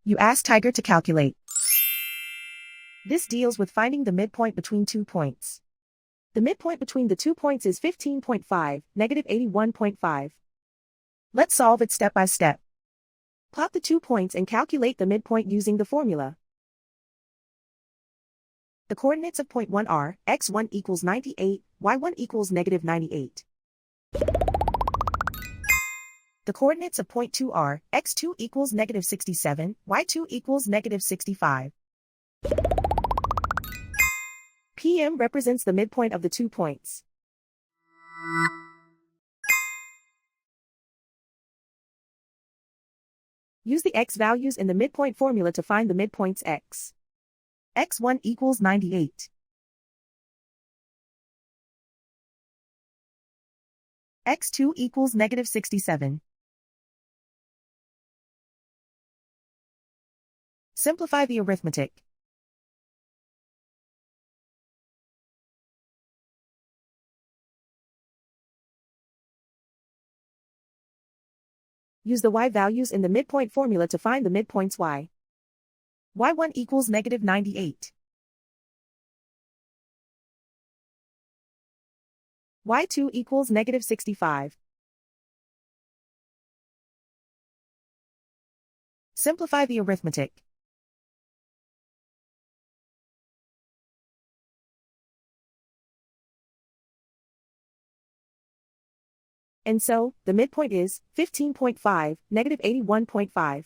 You ask Tiger to calculate. This deals with finding the midpoint between 2 points. The midpoint between the 2 points is 15.5, negative 81.5. Let's solve it step by step. Plot the 2 points and calculate the midpoint using the formula. The coordinates of point 1 are, x1 equals 98, y1 equals negative 98. The coordinates of point 2 are, x2 equals negative 67, y2 equals negative 65. PM represents the midpoint of the 2 points. Use the x values in the midpoint formula to find the midpoints x. x1 equals 98. x2 equals negative 67. Simplify the arithmetic. Use the y values in the midpoint formula to find the midpoints y. y1 equals negative 98. y2 equals negative 65. Simplify the arithmetic. And so, the midpoint is 15.5, negative 81.5.